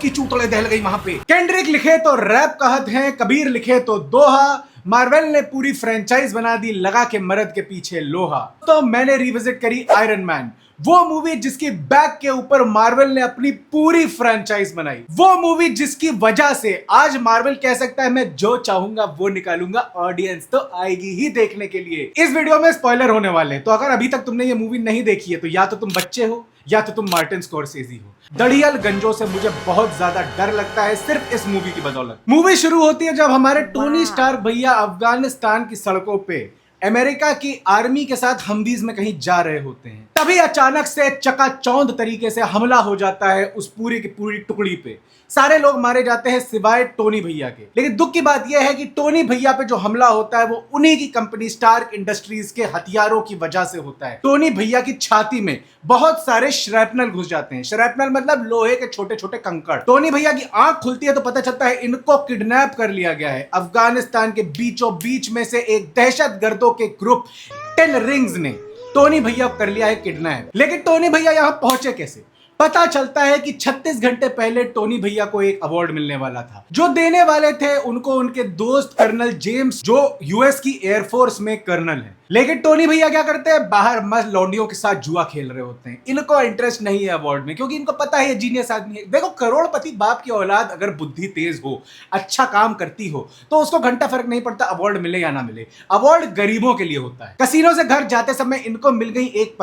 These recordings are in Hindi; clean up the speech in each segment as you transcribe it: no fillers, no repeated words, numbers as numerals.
सबकी चूतड़े दहल गई वहां पे। केंड्रिक लिखे तो रैप कहत हैं, कबीर लिखे तो दोहा, मार्वल ने पूरी फ्रेंचाइज बना दी लगा के मर्द के पीछे लोहा। तो मैंने रिविजिट करी आयरन मैन, वो मूवी जिसकी बैक के ऊपर मार्वल ने अपनी पूरी फ्रेंचाइज बनाई, वो मूवी जिसकी वजह से आज मार्वल कह सकता है मैं जो चाहूंगा वो निकालूंगा, ऑडियंस तो आएगी ही देखने के लिए। इस वीडियो में स्पॉइलर होने वाले, तो अगर अभी तक तुमने ये मूवी नहीं देखी है तो या तो तुम बच्चे हो या तो तुम मार्टिन स्कॉर्सेज़ी हो। दड़ियल गंजों से मुझे बहुत ज्यादा डर लगता है सिर्फ इस मूवी की बदौलत। मूवी शुरू होती है जब हमारे टोनी स्टार्क भैया अफगानिस्तान की सड़कों पे अमेरिका की आर्मी के साथ हमवीज में कहीं जा रहे होते हैं। तभी अचानक से चकाचौंध तरीके से हमला हो जाता है उस पूरी की पूरी टुकड़ी पे। सारे लोग मारे जाते हैं सिवाय टोनी भैया के। लेकिन दुख की बात यह है कि टोनी भैया पे जो हमला होता है वो उन्हीं की कंपनी स्टार्क इंडस्ट्रीज के हथियारों की वजह से होता है। टोनी भैया की छाती में बहुत सारे श्रैपनल घुस जाते हैं। श्रैपनल मतलब लोहे के छोटे छोटे कंकड़। टोनी भैया की आंख खुलती है तो पता चलता है इनको किडनैप कर लिया गया है। अफगानिस्तान के बीचों बीच में से एक दहशतगर्दों के ग्रुप 10 रिंग्स ने टोनी भैया कर लिया है किडनैप। लेकिन टोनी भैया यहां पहुंचे कैसे? पता चलता है कि 36 घंटे पहले टोनी भैया को एक अवार्ड मिलने वाला था। जो देने वाले थे उनको उनके दोस्त कर्नल जेम्स, जो यूएस की एयरफोर्स में कर्नल है। लेकिन टोनी भैया क्या करते हैं, बाहर मस्त लौंडियों के साथ जुआ खेल रहे होते हैं। इनको इंटरेस्ट नहीं है अवार्ड में, क्योंकि इनको पता है ये जीनियस आदमी है। देखो, करोड़पति बाप की औलाद अगर बुद्धि तेज हो, अच्छा काम करती हो, तो उसको घंटा फर्क नहीं पड़ता अवार्ड मिले या ना मिले। अवार्ड गरीबों के लिए होता है। कसीनो से घर जाते समय इनको मिल गई एक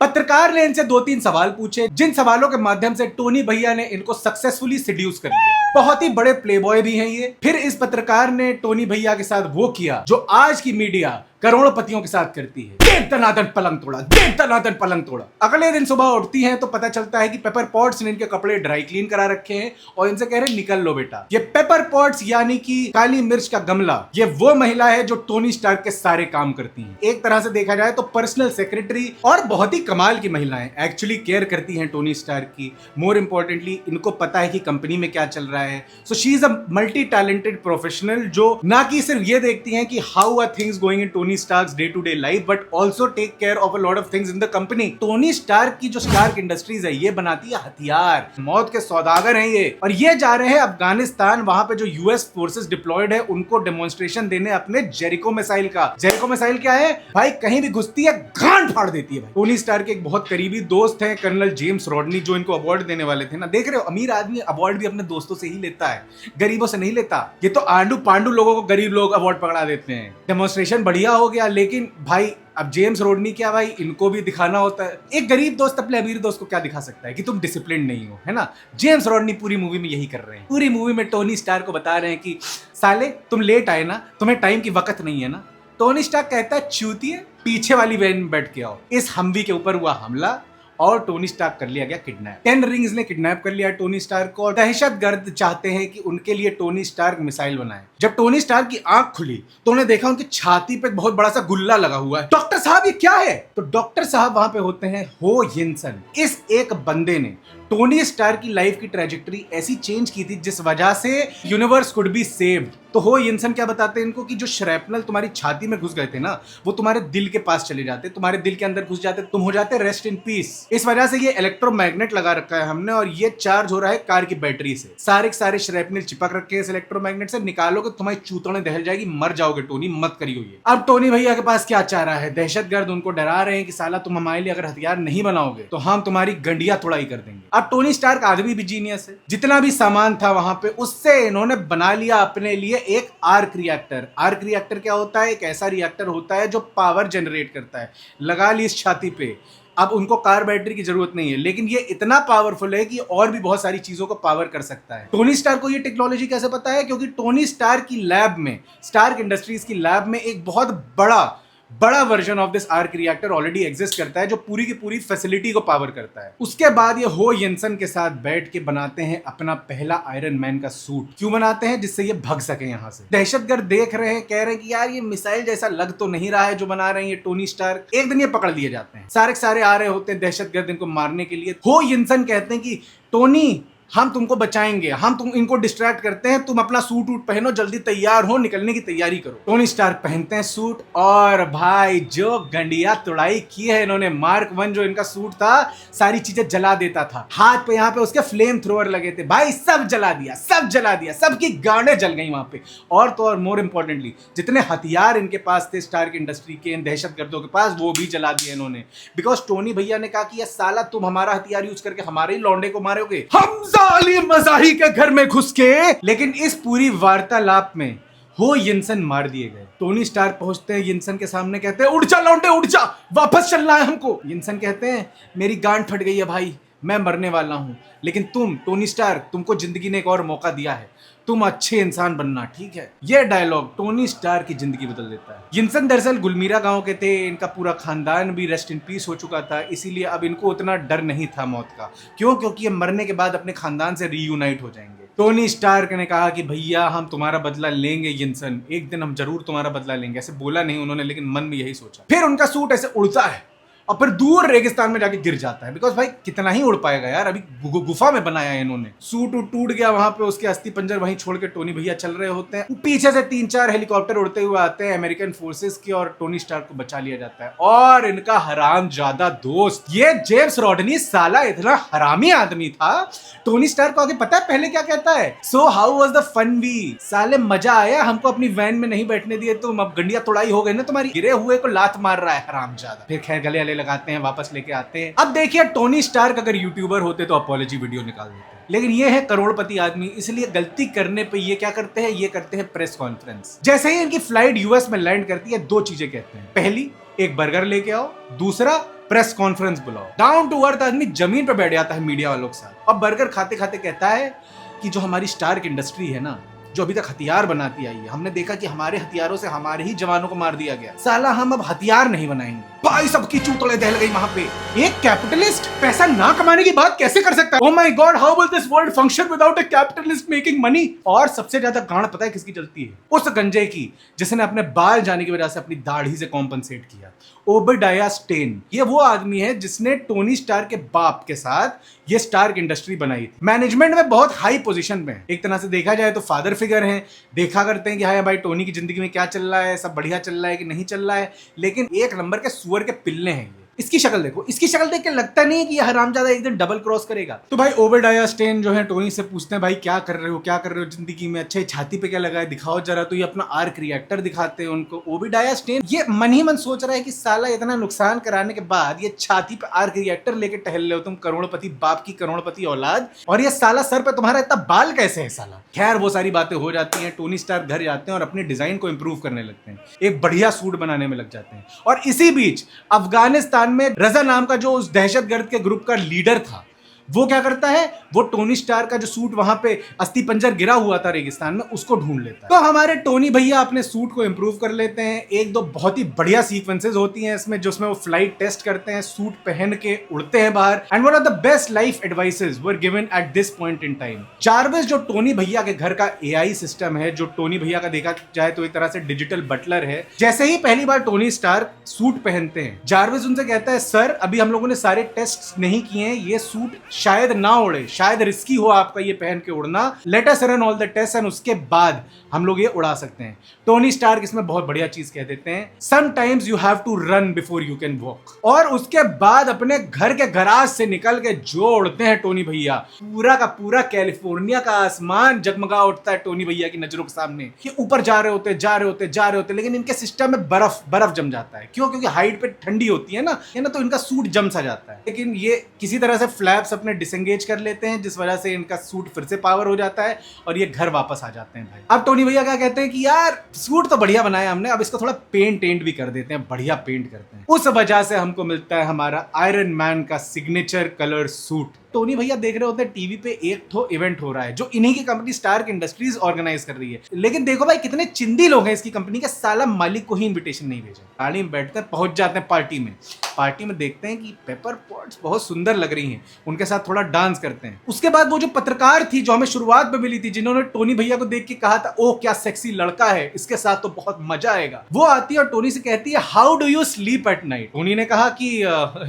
पत्रकार ने इनसे 2-3 सवाल पूछे, जिन सवालों के माध्यम से टोनी भैया ने इनको सक्सेसफुली सिड्यूस कर लिया। बहुत ही बड़े प्लेबॉय भी हैं ये। फिर इस पत्रकार ने टोनी भैया के साथ वो किया जो आज की मीडिया करोड़पतियों के साथ करती है, देव दनादन पलंग तोड़ा, देव दनादन पलंग तोड़ा। अगले दिन सुबह उठती हैं तो पता चलता है कि पेपर पॉट्स ने इनके कपड़े ड्राई क्लीन करा रखे हैं और इनसे कह रहे निकल लो बेटा। ये पेपर पॉट्स यानी कि काली मिर्च का गमला, ये वो महिला है जो टोनी स्टार्क के सारे काम करती है। एक तरह से देखा जाए तो पर्सनल सेक्रेटरी, और बहुत ही कमाल की महिलाएं, एक्चुअली केयर करती हैं टोनी स्टार्क की। मोर इंपॉर्टेंटली इनको पता है कि कंपनी में क्या चल रहा है। So she is a multi talented professional, जो ना कि सिर्फ ये देखती हैं कि how are things going in Tony Stark's day to day life, but also take care of a lot of things in the company. Tony Stark की जो स्टार्क इंडस्ट्रीज है ये बनाती है हथियार, मौत के सौदागर हैं ये। और ये जा रहे हैं अफगानिस्तान, वहां पे जो यूएस फोर्सेस डिप्लॉयड है उनको डेमोन्स्ट्रेशन देने अपने जेरिको मिसाइल का। जेरिको मिसाइल क्या है भाई, कहीं भी घुसती है गांड फाड़ देती है भाई। टोनी स्टार्क के एक बहुत करीबी दोस्त है कर्नल जेम्स रॉडनी, जो इनको अवार्ड देने वाले थे ना। देख रहे हो, अमीर आदमी अवार्ड भी अपने दोस्तों से ही लेता है, गरीबों से नहीं लेता। ये तो आंडू पांडू लोगों को गरीब लोग अवार्ड पकड़ा देते हैं। डेमोन्स्ट्रेशन बढ़िया हो गया, लेकिन भाई अब जेम्स रोडनी क्या भाई, इनको भी दिखाना होता है। एक गरीब दोस्त अपने अमीर दोस्त को क्या दिखा सकता है कि तुम डिसिप्लिन नहीं हो, है ना। जेम्स रोडनी पूरी मूवी में यही कर रहे हैं। पूरी मूवी में टोनी स्टार्क को बता रहे हैं कि साले तुम लेट आए ना, तुम्हें टाइम की वक्त नहीं है ना। टोनी स्टार्क कहता है चूतिए, पीछे वाली वैन में बैठ के आओ। इस हमवी के ऊपर हुआ हमला और टोनी स्टार्क कर लिया गया किडनैप। 10 रिंग्स ने किडनैप कर लिया टोनी स्टार्क को। दहशतगर्द चाहते हैं कि उनके लिए टोनी स्टार्क मिसाइल बनाए। जब टोनी स्टार्क की आंख खुली तो उन्हें देखा उनकी छाती पे बहुत बड़ा सा गुल्ला लगा हुआ है। डॉक्टर साहब ये क्या है? तो डॉक्टर साहब वहां पे होते हैं हो यिनसन। इस एक बंदे ने टोनी स्टार्क की लाइफ की ट्रेजेक्टरी ऐसी चेंज की थी जिस वजह से यूनिवर्स कुड बी सेव्ड। तो हो यिनसन क्या बताते हैं इनको कि जो श्रैपनल तुम्हारी छाती में घुस गए थे ना, वो तुम्हारे दिल के पास चले जाते, तुम्हारे दिल के अंदर घुस जाते, तुम हो जाते रेस्ट इन पीस। इस वजह से ये इलेक्ट्रोमैग्नेट लगा रखा है हमने, और ये चार्ज हो रहा है कार की बैटरी से। सारे के सारे श्रैपनल चिपक रखे हैं इस इलेक्ट्रोमैग्नेट से। निकालोगे तुम्हारी चूतड़े दहल जाएगी, मर जाओगे टोनी, मत करियो ये। अब टोनी भैया के पास क्या चारा है? दहशतगर्द उनको डरा रहे हैं कि साला तुम हमारे लिए अगर हथियार नहीं बनाओगे तो हम तुम्हारी गंडिया तोड़ाई कर देंगे। अब टोनी स्टार्क आदमी भी जीनियस है, जितना भी सामान था वहां पे उससे इन्होंने बना लिया अपने लिए एक आर्क रिएक्टर। आर्क रिएक्टर क्या होता है? एक ऐसा रिएक्टर होता है जो पावर जनरेट करता है। लगा ली इस छाती पे। अब उनको कार बैटरी की जरूरत नहीं है, लेकिन ये इतना पावरफुल है कि और भी बहुत सारी चीजों को पावर कर सकता है। टोनी स्टार्क को ये टेक्नोलॉजी कैसे पता है? क्योंकि टोनी स्टार्क की लैब में, स्टार्क इंडस्ट्रीज की लैब में एक बहुत बड़ा version of this arc reactor already exist करता है, जो पूरी की पूरी फैसिलिटी को पावर करता है। उसके बाद ये हो यिनसन के साथ बैठ के बनाते हैं अपना पहला आयरन मैन का सूट। क्यों बनाते हैं? जिससे ये भाग सके यहाँ से। दहशतगर्द देख रहे हैं, कह रहे हैं कि यार ये मिसाइल जैसा लग तो नहीं रहा है जो बना रहे हैं ये टोनी स्टार्क। एक दिन ये पकड़ लिए जाते हैं, सारे के सारे आ रहे होते हैं दहशतगर्द इनको मारने के लिए। हो यिनसन कहते हैं कि टोनी हम तुमको बचाएंगे, हम तुम इनको डिस्ट्रैक्ट करते हैं, तुम अपना सूट वूट पहनो, जल्दी तैयार हो, निकलने की तैयारी करो। टोनी स्टार्क पहनते हैं सूट और भाई जो गंडिया तुड़ाई की है इन्होंने। मार्क 1 जो इनका सूट था सारी चीजें जला देता था, हाथ पे यहाँ पे उसके फ्लेम थ्रोअर लगे थे, भाई सब जला दिया, सब जला दिया, सबकी गांडें जल गई वहां पे। और तो और मोर इंपॉर्टेंटली जितने हथियार इनके पास थे स्टार्क इंडस्ट्री के, इन दहशतगर्दों के पास, वो भी जला दिए इन्होंने। बिकॉज टोनी भैया ने कहा कि ये साला तुम हमारा हथियार यूज करके हमारे ही लौंडे को मारोगे, हम जालिम मजाही के घर में घुस के। लेकिन इस पूरी वार्तालाप में हो यिनसन मार दिए गए। टोनी स्टार्क पहुंचते हैं यिनसन के सामने, कहते हैं उड़ जा लौंडे उड़ जा, वापस चलना है हमको। यिनसन कहते हैं मेरी गांड फट गई है भाई, मैं मरने वाला हूं, लेकिन तुम टोनी स्टार्क, तुमको जिंदगी ने एक और मौका दिया है, तुम अच्छे इंसान बनना, ठीक है। यह डायलॉग टोनी स्टार्क की जिंदगी बदल देता है। यिनसन दरअसल गुलमीरा गांव के थे, इनका पूरा खानदान भी रेस्ट इन पीस हो चुका था, इसीलिए अब इनको उतना डर नहीं था मौत का। क्यों? क्योंकि ये मरने के बाद अपने खानदान से रीयूनाइट हो जाएंगे। टोनी स्टार्क ने कहा कि भैया हम तुम्हारा बदला लेंगे यिनसन, एक दिन हम जरूर तुम्हारा बदला लेंगे। ऐसे बोला नहीं उन्होंने, लेकिन मन में यही सोचा। फिर उनका सूट ऐसे उड़ता है और फिर दूर रेगिस्तान में जाके गिर जाता है। बिकॉज भाई कितना ही उड़ पाएगा यार, अभी गुफा में बनाया है इन्होंने। सूट टूट गया वहां पे, उसके अस्थि पंजर वहीं छोड़ के टोनी भैया चल रहे होते हैं। पीछे से 3-4 हेलीकॉप्टर उड़ते हुए आते हैं अमेरिकन फोर्सेस की, और टोनी स्टार्क को बचा लिया जाता है। और इनका हरामजादा दोस्त ये जेम्स रॉडनी, साला इतना हरामी आदमी था। टोनी स्टार्क को आगे पता है पहले क्या कहता है? So how was the fun we, साले मजा आया, हमको अपनी वैन में नहीं बैठने दिए तुम, अब गंडिया तोड़ाई हो गई ना तुम्हारी। गिरे हुए को लात मार रहा है हरामजादा। फिर खैर गले लगाते हैं, वापस लेके आते हैं। अब देखिए टोनी स्टार्क अगर यूट्यूबर होते तो अपॉलॉजी वीडियो निकाल देते, लेकिन ये है करोड़पति आदमी, इसलिए गलती करने पे ये क्या करते हैं, ये करते हैं प्रेस कॉन्फ्रेंस। जैसे ही इनकी फ्लाइट यूएस में लैंड करती है, 2 चीजें कहते हैं। पहली, एक बर्गर लेके आओ, दूसरा प्रेस कॉन्फ्रेंस बुलाओ। डाउन टू अर्थ आदमी जमीन पे बैठ जाता है मीडिया वालों के साथ, और बर्गर खाते खाते कहता है कि जो हमारी स्टार्क इंडस्ट्री है ना, जो अभी तक हथियार बनाती आई है, हमने देखा कि हमारे हथियारों से हमारे ही जवानों को मार दिया गया, साला हम अब हथियार नहीं बनाएंगे। भाई सबकी चूतड़े दहल गई वहां पे। एक कैपिटलिस्ट पैसा ना कमाने की बात कैसे कर सकता है? Oh my God, how will this world function without a capitalist making money? और सबसे ज्यादा गांड पता है किसकी चलती है? उस गंजे की जिसने अपने बाल जाने की वजह से अपनी दाढ़ी से कॉम्पनसेट किया। ओबेडाया स्टेन, ये वो आदमी है जिसने टोनी स्टार्क के बाप के साथ ये स्टार्क इंडस्ट्री बनाई थी। मैनेजमेंट में बहुत हाई पोजीशन में, एक तरह से देखा जाए तो फादर फिगर हैं, देखा करते हैं कि हाँ भाई टोनी की जिंदगी में क्या चल रहा है, सब बढ़िया चल रहा है कि नहीं चल रहा है। लेकिन एक नंबर के सुअर के पिल्ले हैं ये। इसकी शक्ल देखो, इसकी शक्ल देख के लगता नहीं है कि ये हरामजादा एक दिन डबल क्रॉस करेगा। तो भाई ओबेडाया स्टेन जो है टोनी से पूछते हैं भाई क्या कर रहे हो, क्या कर रहे हो जिंदगी में, अच्छा छाती पे क्या लगा है दिखाओ जरा। तो ये अपना आर्क रिएक्टर दिखाते हैं उनको। ओबेडाया स्टेन ये मन ही मन सोच रहा है कि साला इतना नुकसान कराने के बाद ये छाती पे आर्क रिएक्टर लेके टहल रहे हो तुम, करोड़पति बाप की करोड़पति औलाद, और ये साला सर पे तुम्हारा इतना बाल कैसे है साला। खैर वो सारी बातें हो जाती हैं। टोनी स्टार्क घर जाते हैं और अपने डिजाइन को इंप्रूव करने लगते हैं, एक बढ़िया सूट बनाने में लग जाते हैं। और इसी बीच अफगानिस्तान में रजा नाम का जो उस दहशतगर्द के ग्रुप का लीडर था, वो क्या करता है, वो टोनी स्टार्क का जो सूट वहां पे अस्थि पंजर गिरा हुआ था रेगिस्तान में, उसको ढूंढ लेता है। तो हमारे टोनी भैया अपने सूट को इंप्रूव कर लेते हैं। 1-2 बहुत ही बढ़िया सीक्वेंसेस होती हैं इसमें, जिसमें वो फ्लाइट टेस्ट करते हैं, सूट पहन के उड़ते हैं बाहर। And one of the best life advices were given at this point in time. Jarvis जो टोनी भैया के घर का एआई सिस्टम है, जो टोनी भैया का देखा जाए तो एक तरह से डिजिटल बटलर है, जैसे ही पहली बार टोनी स्टार्क सूट पहनते हैं, जार्विस उनसे कहता है सर अभी हम लोगों ने सारे टेस्ट नहीं किए हैं, ये सूट शायद ना उड़े, शायद रिस्की हो आपका ये पहन के उड़ना, let us run all the test and उसके बाद हम लोग ये उड़ा सकते हैं। टोनी स्टार्क इसमें बहुत बढ़िया चीज कह देते हैं, sometimes you have to run before you can walk. और उसके बाद अपने घर के गराज से निकल के जो उड़ते हैं टोनी भैया, पूरा का पूरा कैलिफोर्निया का आसमान जगमगा उठता है टोनी भैया की नजरों के सामने। ये ऊपर जा रहे होते, लेकिन इनके सिस्टम में बर्फ जम जाता है। क्यों? क्योंकि हाइट पे ठंडी होती है ना, तो इनका सूट जम सा जाता है। लेकिन ये किसी तरह से फ्लैप्स अपने डिसंगेज कर लेते हैं, जिस वजह से इनका सूट फिर से पावर हो जाता है और ये घर वापस आ जाते हैं। भाई अब टोनी भैया क्या कहते हैं कि यार सूट तो बढ़िया बनाया हमने, अब इसको थोड़ा पेंट भी कर देते हैं, बढ़िया पेंट करते हैं। उस वजह से हमको मिलता है हमारा आयरन मैन का सिग्नेचर कलर सूट। टोनी भैया देख रहे होते हैं टीवी पे एक तो इवेंट हो रहा है जो इन्हीं की कंपनी स्टार्क इंडस्ट्रीज ऑर्गेनाइज कर रही है। लेकिन देखो भाई कितने चिंदी लोग हैं इसकी कंपनी के, साला मालिक को ही इनविटेशन नहीं भेजा। गाड़ी में बैठते हैं, पहुंच जाते हैं पार्टी में, पार्टी में देखते हैं कि पेपर पॉट्स बहुत सुंदर लग रही हैं, उनके साथ थोड़ा डांस करते हैं। उसके बाद वो जो पत्रकार थी जो हमें शुरुआत में मिली थी, जिन्होंने टोनी भैया को देख के कहा था ओह क्या सेक्सी लड़का है, इसके साथ तो बहुत मजा आएगा, वो आती है और टोनी से कहती है how do you sleep at night. Tony ने कहा कि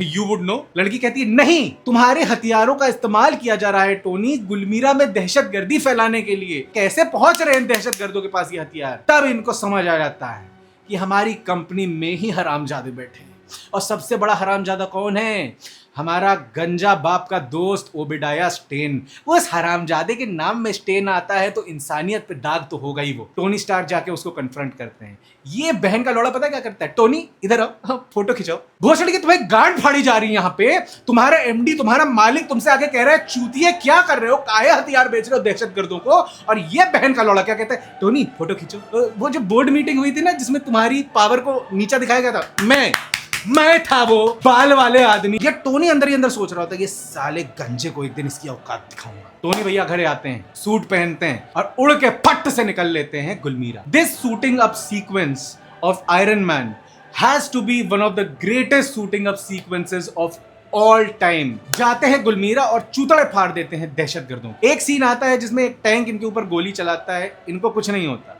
यू वुड नो। लड़की कहती है नहीं, तुम्हारे हथियारों का इस्तेमाल किया जा रहा है टोनी, गुलमीरा में दहशतगर्दी फैलाने के लिए। कैसे पहुंच रहे हैं दहशतगर्दों के पास ये हथियार? तब इनको समझ आ जाता है कि हमारी कंपनी में ही हरामजादे बैठे हैं, और सबसे बड़ा हरामजादा कौन है? हमारा गंजा बाप का दोस्त ओबेडाया स्टेन। उस हरामजादे के नाम में स्टेन आता है तो इंसानियत पे दाग तो होगा ही। वो टोनी स्टार्क जाके उसको कन्फ्रंट करते हैं। ये बहन का लौड़ा पता है क्या करता है? टोनी इधर आओ, फोटो खिंचाओ। भोसड़ी की तुम्हें गांड फाड़ी जा रही है यहाँ पे, तुम्हारा एमडी तुम्हारा मालिक तुमसे आके कह रहा है चूतिए क्या कर रहे हो, काहे हथियार बेच रहे हो दहशतगर्दों को? और ये बहन का लौड़ा क्या कहता है? टोनी फोटो खींचो। वो जो बोर्ड मीटिंग हुई थी ना जिसमें तुम्हारी पावर को नीचा दिखाया गया था, मैं था वो बाल वाले आदमी। ये टोनी अंदर ही अंदर सोच रहा होता है ये साले गंजे को एक दिन इसकी औकात दिखाऊंगा। टोनी भैया घरे आते हैं, सूट पहनते हैं और उड़ के फट से निकल लेते हैं Gulmira. This shooting up sequence of Iron Man has to be one of the greatest shooting up sequences of all time. जाते हैं गुलमीरा और चूतड़े फाड़ देते हैं दहशतगर्दों। एक सीन आता है जिसमें एक टैंक इनके ऊपर गोली चलाता है, इनको कुछ नहीं होता।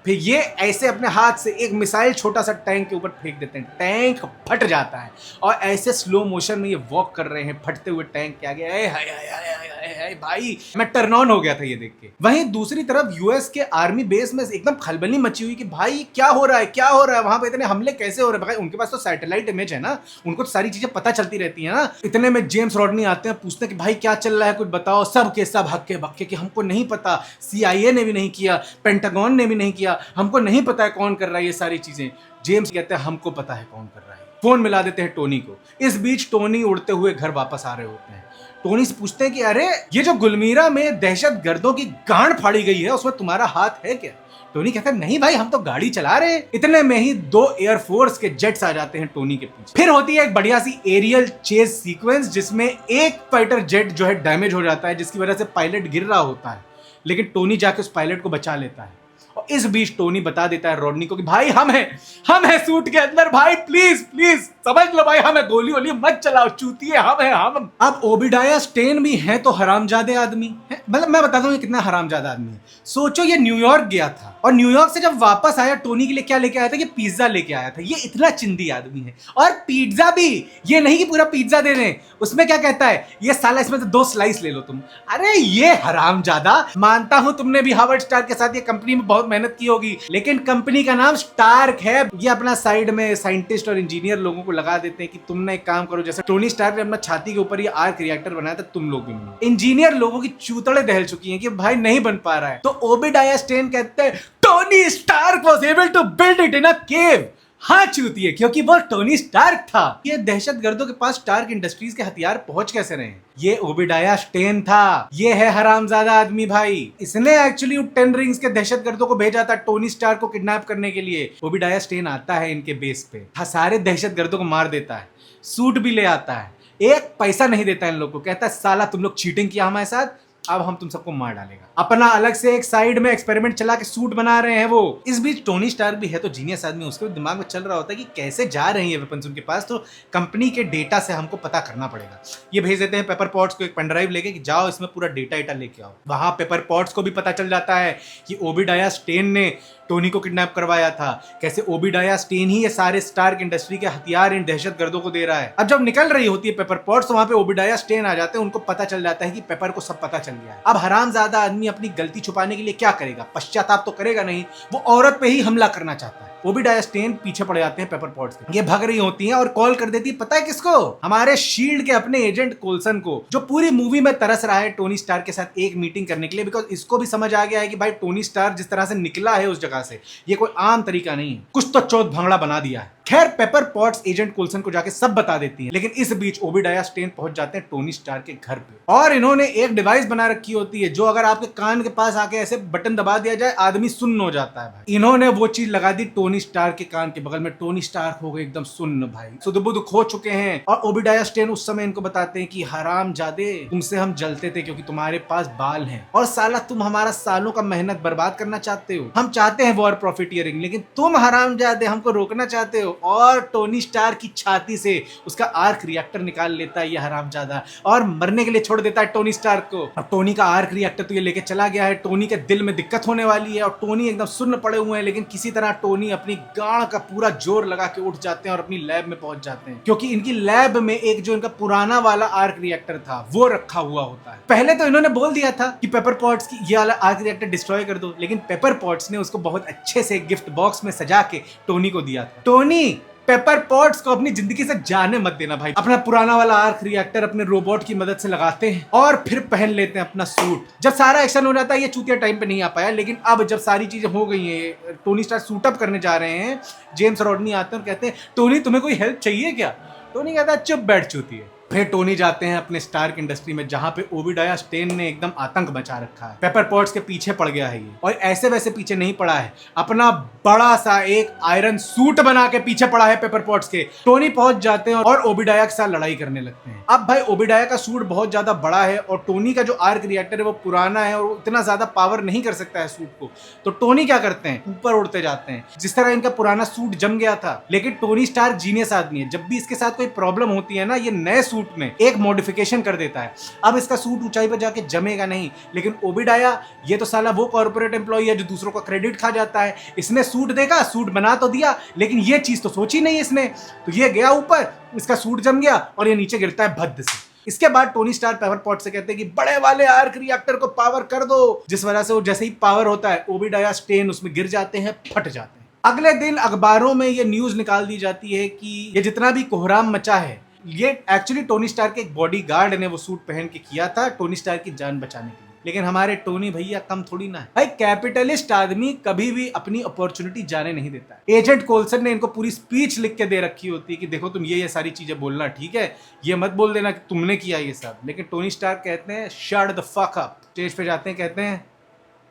फिर ये ऐसे अपने हाथ से एक मिसाइल छोटा सा टैंक के ऊपर फेंक देते हैं, टैंक फट जाता है और ऐसे स्लो मोशन में ये वॉक कर रहे हैं फटते हुए टैंक के आगे। हाय भाई, मैं टर्न ऑन हो गया था ये देख के। वहीं दूसरी तरफ यूएस के आर्मी बेस में एकदम खलबली मची हुई कि भाई क्या हो रहा है, क्या हो रहा है, वहां पे इतने हमले कैसे हो रहे हैं? भाई उनके पास तो सैटेलाइट इमेज है ना, उनको तो सारी चीजें पता चलती रहती है ना। इतने में जेम्स रॉडनी आते हैं, पूछते हैं कि भाई क्या चल रहा है, कुछ बताओ। सब के सब हक्के बक्के कि हमको नहीं पता, CIA ने भी नहीं किया, पेंटागन ने भी नहीं किया, हमको नहीं पता है कौन कर रहा है ये सारी चीजें। जेम्स कहते हैं हमको पता है कौन कर रहा है। फोन मिला देते हैं टोनी को। इस बीच टोनी उड़ते हुए घर वापस आ रहे होते हैं। टोनी से पूछते हैं कि अरे ये जो गुलमीरा में दहशतगर्दों की गांड फाड़ी गई है उसमें तुम्हारा हाथ है क्या? टोनी कहता है नहीं भाई, हम तो गाड़ी चला रहे हैं। इतने में ही 2 एयरफोर्स के जेट्स आ जाते हैं टोनी के पीछे। फिर होती है एक बढ़िया सी एरियल चेज सीक्वेंस जिसमें एक फाइटर जेट जो है डैमेज हो जाता है, जिसकी वजह से पायलट गिर रहा होता है, लेकिन टोनी जाके उस पायलट को बचा लेता है। और इस बीच टोनी बता देता है रॉडनी को कि भाई हम हैं सूट के अंदर, भाई प्लीज समझ लो भाई, हमें गोली वोली मत चलाओ, चूतिए हम हैं हम। अब ओबिडाया स्टेन भी है तो हरामजादे आदमी है, मतलब मैं बताता हूँ ये कितना हरामजादा आदमी है। सोचो ये न्यूयॉर्क गया था और न्यूयॉर्क से जब वापस आया टोनी के लिए क्या लेके आया था? ये पिज्जा लेके आया था। ये इतना चिंदी आदमी है। और पिज्जा भी ये नहीं कि पूरा पिज्जा दे दें, उसमें क्या कहता है ये साला इसमें तो 2 स्लाइस ले लो तुम। अरे ये हरामजादा, मानता हूं तुमने भी हावर्ड स्टार्क के साथ ये कंपनी में बहुत मेहनत की होगी, लेकिन कंपनी का नाम स्टार्क है। ये अपना साइड में साइंटिस्ट और इंजीनियर लोगों को लगा देते हैं कि तुमने एक काम करो, जैसे टोनी स्टार्क ने अपना छाती के ऊपर ये आर्क रिएक्टर बनाया था, तुम लोग भी बनाओ। इंजीनियर लोगों की चूतड़े दहल चुकी हैं कि भाई नहीं बन पा रहा है। तो ओबिडाया स्टेन कहते हैं Tony Stark was able to build it in a cave. हाँ चूतिए, क्योंकि वो टोनी स्टार्क था। ये दहशतगर्दों के पास स्टार्क इंडस्ट्रीज के हथियार पहुंच कैसे रहे? ये ओबिडाया स्टेन था। ये है हरामजादा आदमी भाई। इसने एक्चुअली 10 रिंग्स के दहशतगर्दों को भेजा था टोनी स्टार्क को किडनैप करने के लिए। ओबिडाया स्टेन आता है इनके बेस पे, सारे दहशतगर्दों को मार देता है, सूट भी ले आता है, एक पैसा नहीं देता इन लोग को, कहता है साला तुम लोग चीटिंग किया हमारे साथ, अब हम तुम सबको मार डालेगा। अपना अलग से एक साइड में एक्सपेरिमेंट चला के सूट बना रहे हैं वो। इस बीच टोनी स्टार्क भी है तो जीनियस आदमी, उसके दिमाग में चल रहा होता है कि कैसे जा रहे हैं ये वेपन्स उनके पास, तो कंपनी के डेटा से हमको पता करना पड़ेगा। ये भेज देते हैं पेपर पॉट्स को एक पेन ड्राइव लेके कि जाओ इसमें पूरा डेटा लेके आओ। वहां पेपर पॉट्स को भी पता चल जाता है कि ओबिडाया स्टेन ने टोनी को किडनैप करवाया था, कैसे ओबिडाया स्टेन ही ये सारे स्टार्क इंडस्ट्री के हथियार इन दहशतगर्दों को दे रहा है। अब जब निकल रही होती है पेपर पॉट्स, वहां पे ओबिडाया स्टेन आ जाते हैं, उनको पता चल जाता है कि पेपर को सब पता चल गया है। अब हरामजादा आदमी अपनी गलती छुपाने के लिए क्या करेगा? पश्चाताप तो करेगा नहीं, वो औरत पे ही हमला करना चाहता है। ओबिडाया स्टेन पीछे पड़ जाते हैं पेपर पॉट्स के। ये भाग रही होती हैं और कॉल कर देती है, पता है किसको? हमारे शील्ड के अपने एजेंट कोल्सन को, जो पूरी मूवी में तरस रहा है टोनी स्टार्क के साथ एक मीटिंग करने के लिए, बिकॉज इसको भी समझ आ गया है कि भाई टोनी स्टार्क जिस तरह से निकला है उस जगह से, ये कोई आम तरीका नहीं है, कुछ तो चौथ भांगड़ा बना दिया है। खैर पेपर पॉट्स एजेंट कोल्सन को जाके सब बता देती हैं, लेकिन इस बीच ओबिडाया स्टेन पहुंच जाते हैं टोनी स्टार्क के घर पे, और इन्होंने एक डिवाइस बना रखी होती है जो अगर आपके कान के पास आके ऐसे बटन दबा दिया जाए आदमी सुन्न हो जाता है भाई। इन्होंने वो चीज लगा दी टोनी स्टार्क के कान के बगल में, टोनी स्टार्क हो गए एकदम सुन्न भाई, सुध-बुध खो चुके हैं। और ओबिडाया स्टेन उस समय इनको बताते हैं कि हरामजादे, तुमसे हम जलते थे क्योंकि तुम्हारे पास बाल हैं, और साला तुम हमारा सालों का मेहनत बर्बाद करना चाहते हो। हम चाहते हैं वॉर प्रॉफिटियरिंग, लेकिन तुम हरामजादे हमको रोकना चाहते हो। और टोनी स्टार की छाती से उसका आर्क रिएक्टर निकाल लेता है ये हरामजादा और मरने के लिए छोड़ देता है टोनी स्टार को। अब टोनी का आर्क रिएक्टर तो ये लेके चला गया है, टोनी के दिल में दिक्कत होने वाली है और टोनी एकदम सुन्न पड़े हुए हैं, लेकिन किसी तरह टोनी अपनी गाड़ का पूरा जोर लगा के उठ जाते हैं और अपनी लैब में पहुंच जाते हैं, क्योंकि इनकी लैब में एक जो इनका पुराना वाला आर्क रिएक्टर था वो रखा हुआ होता है। पहले तो इन्होंने बोल दिया था कि पेपर पॉट्स की ये वाला आर्क रिएक्टर डिस्ट्रॉय कर दो, लेकिन पेपर पॉट्स ने उसको बहुत अच्छे से गिफ्ट बॉक्स में सजा के टोनी को दिया था। टोनी, पेपर पॉट्स को अपनी जिंदगी से जाने मत देना भाई। अपना पुराना वाला आर्क रिएक्टर अपने रोबोट की मदद से लगाते हैं और फिर पहन लेते हैं अपना सूट। जब सारा एक्शन हो जाता है, ये चूतिया टाइम पे नहीं आ पाया, लेकिन अब जब सारी चीजें हो गई हैं, टोनी स्टार सूट अप करने जा रहे हैं, जेम्स रॉडनी आते हैं और कहते हैं टोनी तुम्हें कोई हेल्प चाहिए क्या? टोनी कहता है चुप बैठ चूतिए। फिर टोनी जाते हैं अपने स्टार्क इंडस्ट्री में, जहां पे ओबिडाया स्टेन ने एकदम आतंक मचा रखा है। पेपर पॉट्स के पीछे पड़ गया है ये, और ऐसे वैसे पीछे नहीं पड़ा है, अपना बड़ा सा एक आयरन सूट बना के पीछे पड़ा है पेपर पॉट्स के। टोनी पहुंच जाते हैं और ओबिडाया के साथ लड़ाई करने लगते हैं। अब भाई ओबिडाया का सूट बहुत ज्यादा बड़ा है और टोनी का जो आर्क रिएक्टर है वो पुराना है और इतना ज्यादा पावर नहीं कर सकता है सूट को। तो टोनी क्या करते हैं, ऊपर उड़ते जाते हैं। जिस तरह इनका पुराना सूट जम गया था, लेकिन टोनी स्टार जीनियस आदमी है, जब भी इसके साथ कोई प्रॉब्लम होती है ना, ये नए सूट में एक मॉडिफिकेशन कर देता है। अब इसका सूट ऊंचाई पर जाके जमेगा नहीं, लेकिन ओबिडाया ये तो साला वो कॉर्पोरेट एम्प्लॉय है जो दूसरों का क्रेडिट खा जाता है। इसने सूट देखा, सूट बना तो दिया, लेकिन ये चीज तो सोची नहीं इसने। तो ये गया ऊपर, इसका सूट जम गया और ये नीचे गिरता है भद्द से। इसके बाद टोनी स्टार पेपर पॉट से कहते हैं कि बड़े वाले आर्क रिएक्टर को पावर कर दो, जिस वजह से वो जैसे ही पावर होता है ओबिडाया स्टेन उसमें गिर जाते हैं, फट जाते हैं। अगले दिन अखबारों में ये न्यूज निकाल दी जाती है कि ये जितना भी कोहराम मचा है, ये एक्चुअली टोनी स्टार के एक बॉडीगार्ड ने वो सूट पहन के किया था टोनी स्टार की जान बचाने के लिए। लेकिन हमारे टोनी भैया कम थोड़ी ना है भाई, कैपिटलिस्ट आदमी कभी भी अपनी अपॉर्चुनिटी जाने नहीं देता है। एजेंट कोल्सन ने इनको पूरी स्पीच लिख के दे रखी होती है कि देखो तुम ये सारी चीजें बोलना, ठीक है, ये मत बोल देना कि तुमने किया ये सब। लेकिन टोनी स्टार कहते हैं shut the fuck up. Stage पे जाते हैं, कहते हैं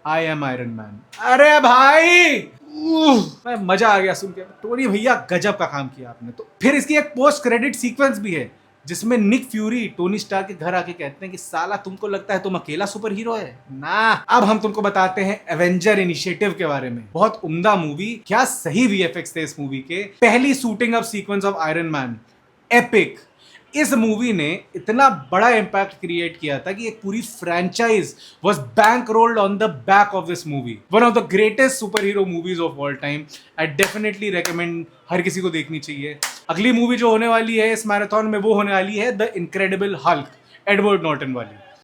आई एम आयरन मैन। अरे भाई मजा आ गया सुन के, टोनी भैया गजब का काम किया आपने। तो फिर इसकी एक पोस्ट क्रेडिट सीक्वेंस भी है जिसमें निक फ्यूरी टोनी स्टार के घर आके कहते हैं कि साला तुमको लगता है तुम अकेला सुपर हीरो है ना। अब हम तुमको बताते हैं एवेंजर इनिशिएटिव के बारे में। बहुत उम्दा मूवी, क्या सही वीएफएक्स थे इस मूवी के। पहली shooting of sequence of Iron man, epic. इस मूवी ने इतना बड़ा इंपैक्ट क्रिएट किया था कि एक पूरी franchise was bankrolled on the back of this movie. One of the greatest superhero movies of all time. I definitely recommend, हर किसी को देखनी चाहिए। अगली मूवी जो होने वाली है इस मैराथन में वो होने वाली है the incredible Hulk, Edward Norton वाली।